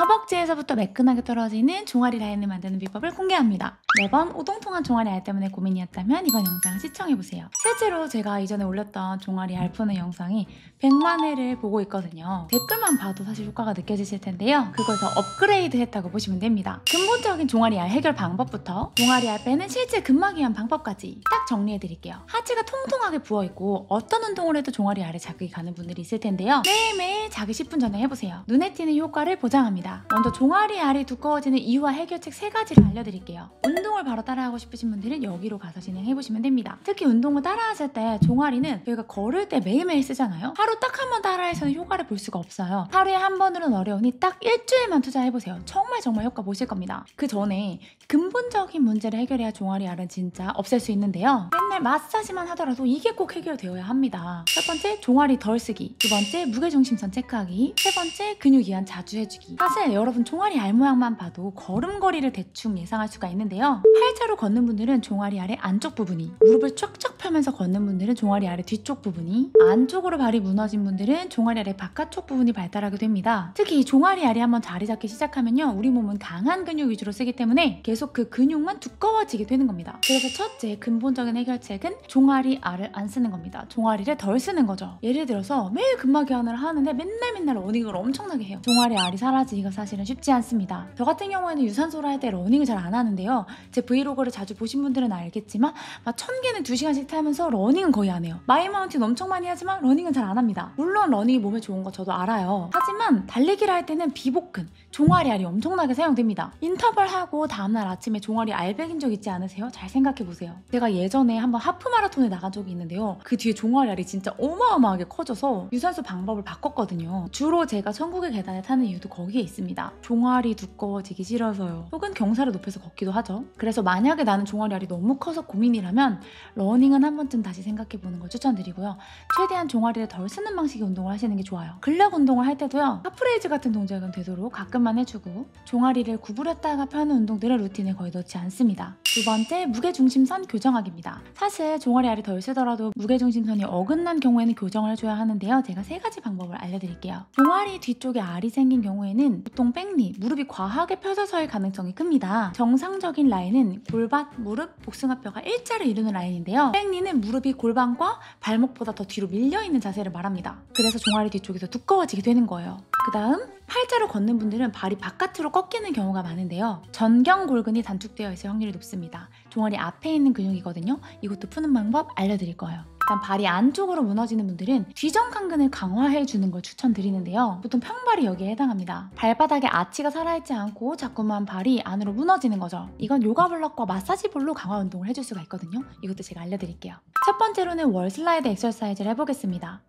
허벅지에서부터 매끈하게 떨어지는 종아리 라인을 만드는 비법을 공개합니다. 매번 오동통한 종아리 알 때문에 고민이었다면 이번 영상을 시청해보세요. 실제로 제가 이전에 올렸던 종아리 알 푸는 영상이 100만 회를 보고 있거든요. 댓글만 봐도 사실 효과가 느껴지실 텐데요. 그걸 더 업그레이드 했다고 보시면 됩니다. 근본적인 종아리 알 해결 방법부터 종아리 알 빼는 실제 근막이 위한 방법까지 딱 정리해드릴게요. 하체가 통통하게 부어있고 어떤 운동을 해도 종아리 알에 자극이 가는 분들이 있을 텐데요. 매일매일 자기 10분 전에 해보세요. 눈에 띄는 효과를 보장합니다. 먼저 종아리 알이 두꺼워지는 이유와 해결책 3가지를 알려드릴게요. 운동을 바로 따라하고 싶으신 분들은 여기로 가서 진행해보시면 됩니다. 특히 운동을 따라하실 때 종아리는 저희가 걸을 때 매일매일 쓰잖아요. 하루 딱 한 번 따라해서는 효과를 볼 수가 없어요. 하루에 한 번으로는 어려우니 딱 일주일만 투자해보세요. 정말 효과 보실 겁니다. 그 전에 근본적인 문제를 해결해야 종아리 알은 진짜 없앨 수 있는데요. 맨날 마사지만 하더라도 이게 꼭 해결되어야 합니다. 첫 번째, 종아리 덜 쓰기. 두 번째, 무게중심선 체크하기. 세 번째, 근육 이완 자주 해주기. 사실 여러분 종아리 알 모양만 봐도 걸음걸이를 대충 예상할 수가 있는데요. 팔자로 걷는 분들은 종아리 알의 안쪽 부분이, 무릎을 쫙쫙 펴면서 걷는 분들은 종아리 알의 뒤쪽 부분이, 안쪽으로 발이 무너진 분들은 종아리 알의 바깥쪽 부분이 발달하게 됩니다. 특히 이 종아리 알이 한번 자리 잡기 시작하면요, 우리 몸은 강한 근육 위주로 쓰기 때문에 계속 그 근육만 두꺼워지게 되는 겁니다. 그래서 첫째 근본적인 해결책은 종아리 알을 안 쓰는 겁니다. 종아리를 덜 쓰는 거죠. 예를 들어서 매일 근막 이완을 하는데 맨날 러닝을 엄청나게 해요. 종아리 알이 사라지기가 사실은 쉽지 않습니다. 저 같은 경우에는 유산소를 할 때 러닝을 잘 안 하는데요. 제 브이로그를 자주 보신 분들은 알겠지만 막 1000개는 2시간씩 타면서 러닝은 거의 안 해요. 마일마운틴 엄청 많이 하지만 러닝은 잘 안 합니다. 물론 러닝이 몸에 좋은 거 저도 알아요. 하지만 달리기를 할 때는 비복근, 종아리 알이 엄청나게 사용됩니다. 인터벌하고 다음날 아침에 종아리 알 베긴 적 있지 않으세요? 잘 생각해보세요. 제가 예전에 한번 하프 마라톤에 나간 적이 있는데요. 그 뒤에 종아리 알이 진짜 어마어마하게 커져서 유산소 방법을 바꿨거든요. 주로 제가 천국의 계단을 타는 이유도 거기에 있습니다. 종아리 두꺼워지기 싫어서요. 혹은 경사를 높여서 걷기도 하죠. 그래서 만약에 나는 종아리 알이 너무 커서 고민이라면 러닝은 한 번쯤 다시 생각해보는 걸 추천드리고요. 최대한 종아리를 덜 쓰는 방식의 운동을 하시는 게 좋아요. 근력 운동을 할 때도요, 하프레이즈 같은 동작은 되도록 가끔만 해주고 종아리를 구부렸다가 펴는 운동들을 루틴에 거의 넣지 않습니다. 두 번째, 무게중심선 교정하기입니다. 사실 종아리 알이 덜 쓰더라도 무게중심선이 어긋난 경우에는 교정을 해줘야 하는데요. 제가 3가지 방법을 알려드릴게요. 종아리 뒤쪽에 알이 생긴 경우에는 보통 백니, 무릎이 과하게 펴져서일 가능성이 큽니다. 정상적인 라인은 골반, 무릎, 복숭아뼈가 일자를 이루는 라인인데요. 백니는 무릎이 골반과 발목보다 더 뒤로 밀려있는 자세를 말합니다. 그래서 종아리 뒤쪽에서 두꺼워지게 되는 거예요. 그 다음, 팔자로 걷는 분들은 발이 바깥으로 꺾이는 경우가 많은데요. 전경골근이 단축되어 있을 확률이 높습니다. 종아리 앞에 있는 근육이거든요. 이것도 푸는 방법 알려드릴 거예요. 일단 발이 안쪽으로 무너지는 분들은 뒤정강근을 강화해주는 걸 추천드리는데요. 보통 평발이 여기에 해당합니다. 발바닥에 아치가 살아있지 않고 자꾸만 발이 안으로 무너지는 거죠. 이건 요가블럭과 마사지볼로 강화 운동을 해줄 수가 있거든요. 이것도 제가 알려드릴게요. 첫 번째로는 월 슬라이드 엑서사이즈를 해보겠습니다.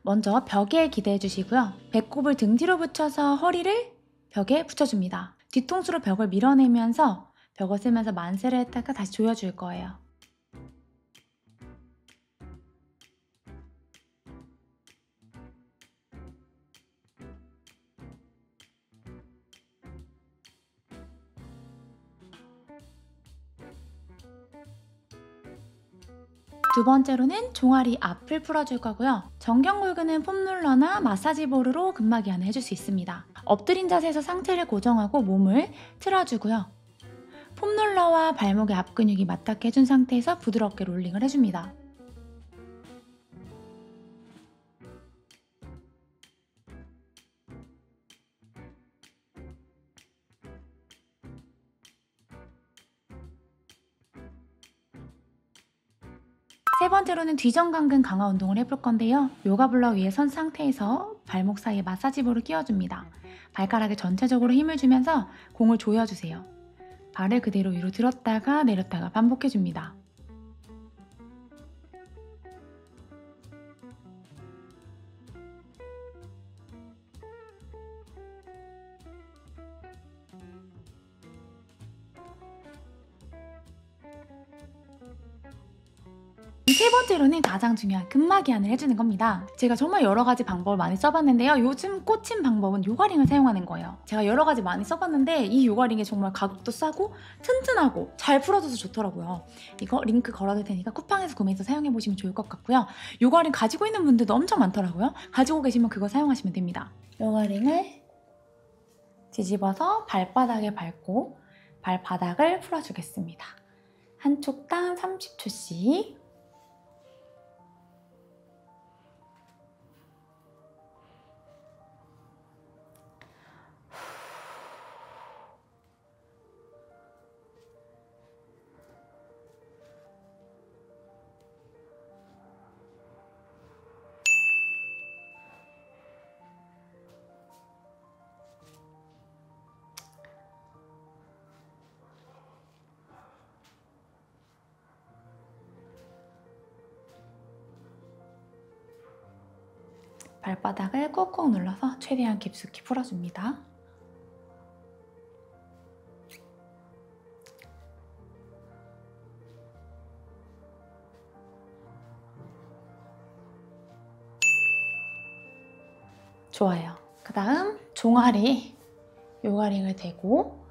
먼저 벽에 기대해 주시고요. 배꼽을 등 뒤로 붙여서 허리를 벽에 붙여줍니다. 뒤통수로 벽을 밀어내면서 벽을 쓰면서 만세를 했다가 다시 조여줄 거예요. 두 번째로는 종아리 앞을 풀어줄 거고요. 정경골근은 폼롤러나 마사지볼으로 근막 이완을 해줄 수 있습니다. 엎드린 자세에서 상체를 고정하고 몸을 틀어주고요. 폼롤러와 발목의 앞 근육이 맞닿게 해준 상태에서 부드럽게 롤링을 해줍니다. 세 번째로는 뒤정강근 강화 운동을 해볼 건데요. 요가 블럭 위에 선 상태에서 발목 사이에 마사지볼을 끼워줍니다. 발가락에 전체적으로 힘을 주면서 공을 조여주세요. 발을 그대로 위로 들었다가 내렸다가 반복해줍니다. 세 번째로는 가장 중요한 근막 이완을 해주는 겁니다. 제가 정말 여러 가지 방법을 많이 써봤는데요. 요즘 꽂힌 방법은 요가링을 사용하는 거예요. 제가 여러 가지 많이 써봤는데 이 요가링이 정말 가격도 싸고 튼튼하고 잘 풀어져서 좋더라고요. 이거 링크 걸어둘 테니까 쿠팡에서 구매해서 사용해보시면 좋을 것 같고요. 요가링 가지고 있는 분들도 엄청 많더라고요. 가지고 계시면 그거 사용하시면 됩니다. 요가링을 뒤집어서 발바닥에 밟고 발바닥을 풀어주겠습니다. 한쪽당 30초씩. 발바닥을 꾹꾹 눌러서 최대한 깊숙이 풀어줍니다. 좋아요. 그 다음 종아리 요가링을 대고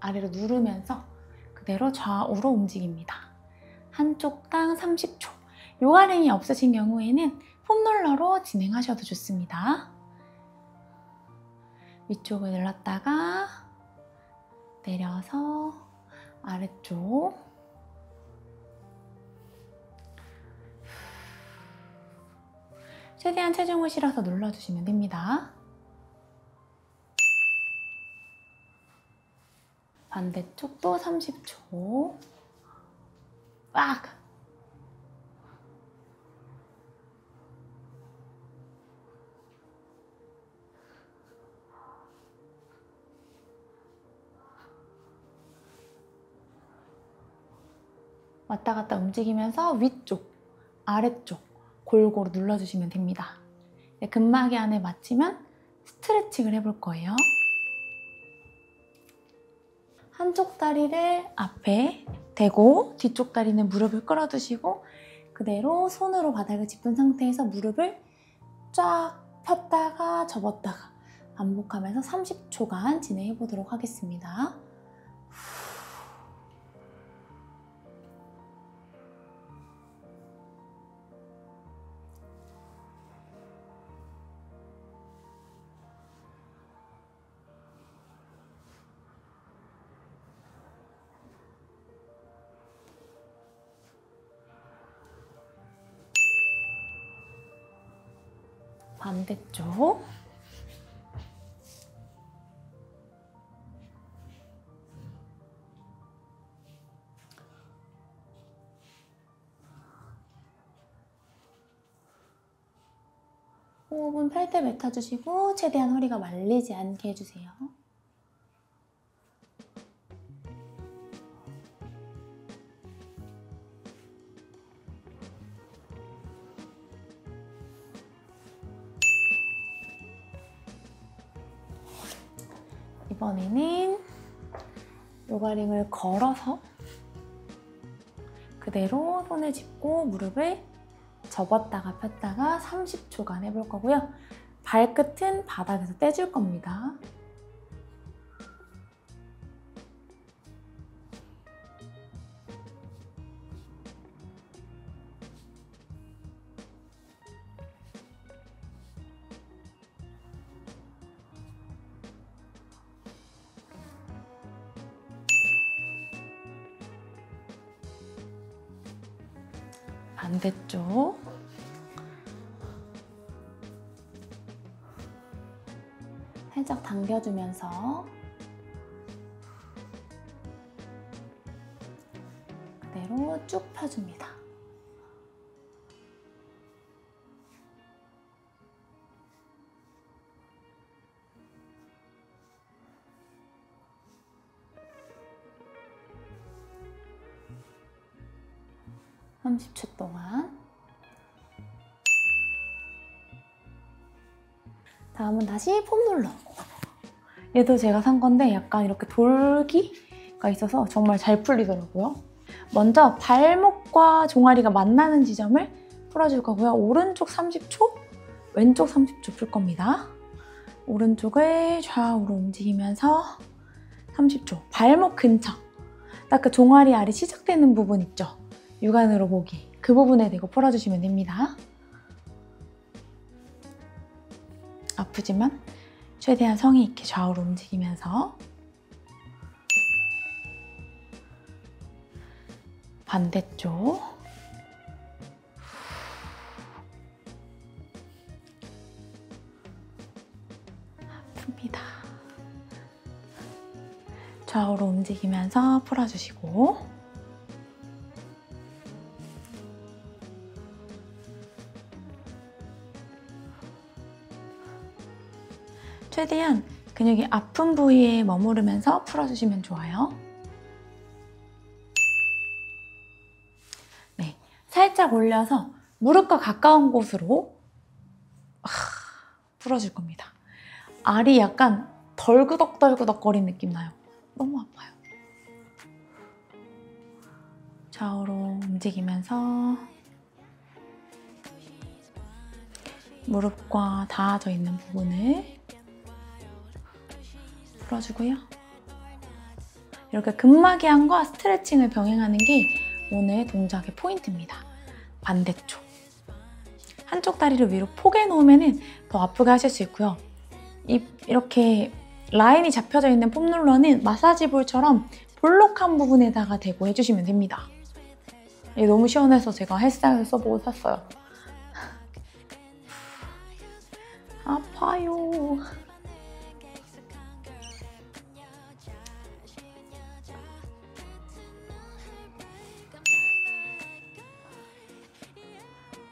아래로 누르면서 그대로 좌우로 움직입니다. 한쪽당 30초. 요가링이 없으신 경우에는 폼롤러로 진행하셔도 좋습니다. 위쪽을 눌렀다가 내려서 아래쪽. 최대한 체중을 실어서 눌러주시면 됩니다. 반대쪽도 30초. 빡! 왔다 갔다 움직이면서 위쪽, 아래쪽 골고루 눌러주시면 됩니다. 근막이 안에 맞추면 스트레칭을 해볼 거예요. 한쪽 다리를 앞에 대고 뒤쪽 다리는 무릎을 끌어두시고 그대로 손으로 바닥을 짚은 상태에서 무릎을 쫙 폈다가 접었다가 반복하면서 30초간 진행해 보도록 하겠습니다. 반대쪽. 호흡은 펼 때 뱉어주시고 최대한 허리가 말리지 않게 해주세요. 이번에는 요가링을 걸어서 그대로 손을 짚고 무릎을 접었다가 폈다가 30초간 해볼 거고요. 발끝은 바닥에서 떼줄 겁니다. 반대쪽. 살짝 당겨주면서 그대로 쭉 펴줍니다. (30초) 동안. 다음은 다시 폼롤러. 얘도 제가 산 건데 약간 이렇게 돌기가 있어서 정말 잘 풀리더라고요. 먼저 발목과 종아리가 만나는 지점을 풀어줄 거고요. 오른쪽 30초, 왼쪽 30초 풀 겁니다. 오른쪽을 좌우로 움직이면서 30초. 발목 근처. 딱 그 종아리 알이 시작되는 부분 있죠? 육안으로 보기. 그 부분에 대고 풀어주시면 됩니다. 아프지만 최대한 성의 있게 좌우로 움직이면서 반대쪽 풉니다. 좌우로 움직이면서 풀어주시고 최대한 근육이 아픈 부위에 머무르면서 풀어주시면 좋아요. 네, 살짝 올려서 무릎과 가까운 곳으로 풀어줄 겁니다. 알이 약간 덜그덕덜그덕 거리는 느낌 나요. 너무 아파요. 좌우로 움직이면서 무릎과 닿아져 있는 부분을 풀어주고요. 이렇게 근막이항과 스트레칭을 병행하는 게 오늘 동작의 포인트입니다. 반대쪽. 한쪽 다리를 위로 포개 놓으면 더 아프게 하실 수 있고요. 이렇게 라인이 잡혀져 있는 폼롤러는 마사지 볼처럼 볼록한 부분에다가 대고 해주시면 됩니다. 이게 너무 시원해서 제가 헬스장에서 써보고 샀어요. 아파요.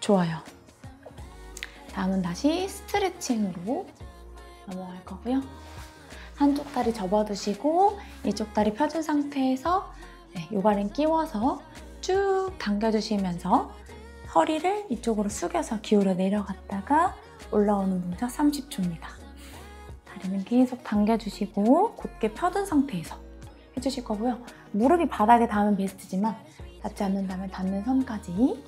좋아요. 다음은 다시 스트레칭으로 넘어갈 거고요. 한쪽 다리 접어두시고 이쪽 다리 펴준 상태에서 요가링 끼워서 쭉 당겨주시면서 허리를 이쪽으로 숙여서 기울여 내려갔다가 올라오는 동작 30초입니다. 다리는 계속 당겨주시고 곧게 펴둔 상태에서 해주실 거고요. 무릎이 바닥에 닿으면 베스트지만 닿지 않는다면 닿는 선까지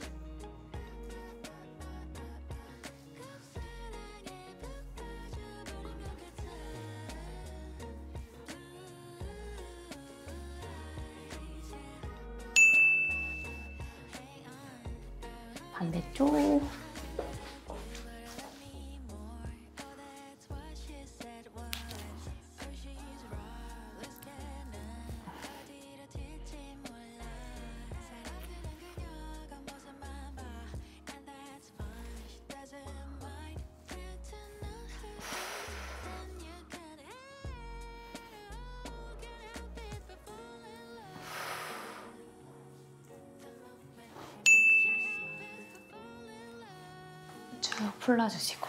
반대쪽 쭉 풀어주시고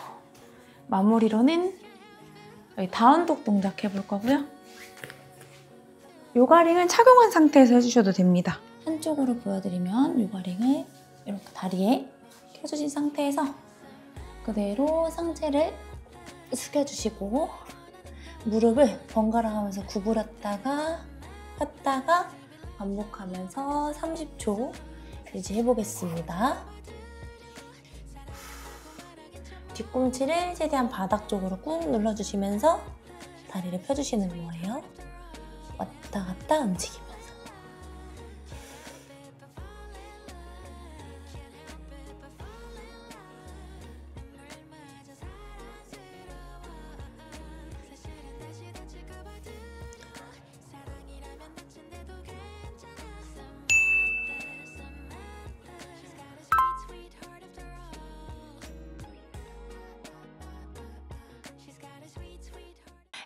마무리로는 저희 다운독 동작 해볼 거고요. 요가링을 착용한 상태에서 해주셔도 됩니다. 한쪽으로 보여드리면 요가링을 이렇게 다리에 켜주신 상태에서 그대로 상체를 숙여주시고 무릎을 번갈아 가면서 구부렸다가 폈다가 반복하면서 30초 유지해보겠습니다. 뒤꿈치를 최대한 바닥 쪽으로 꾹 눌러주시면서 다리를 펴주시는 거예요. 왔다 갔다 움직이면서.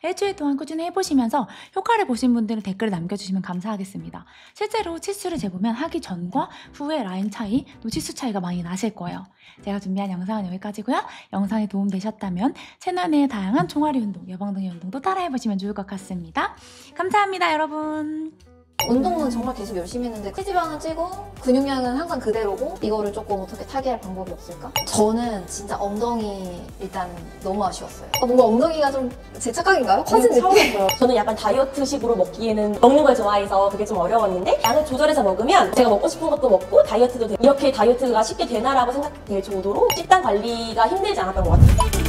일주일 동안 꾸준히 해보시면서 효과를 보신 분들은 댓글을 남겨주시면 감사하겠습니다. 실제로 치수를 재보면 하기 전과 후의 라인 차이, 또 치수 차이가 많이 나실 거예요. 제가 준비한 영상은 여기까지고요. 영상이 도움되셨다면 채널 내의 다양한 종아리 운동, 여방등의 운동도 따라해보시면 좋을 것 같습니다. 감사합니다, 여러분. 운동은 정말 계속 열심히 했는데 체지방은 찌고 근육량은 항상 그대로고 이거를 조금 어떻게 타개할 방법이 없을까? 저는 진짜 엉덩이 일단 너무 아쉬웠어요. 뭔가 엉덩이가 좀 제 착각인가요? 커진 느낌? 저는 약간 다이어트식으로 먹기에는 먹는 걸 좋아해서 그게 좀 어려웠는데 양을 조절해서 먹으면 제가 먹고 싶은 것도 먹고 다이어트도 되고 이렇게 다이어트가 쉽게 되나라고 생각될 정도로 식단 관리가 힘들지 않았던 것 같아요.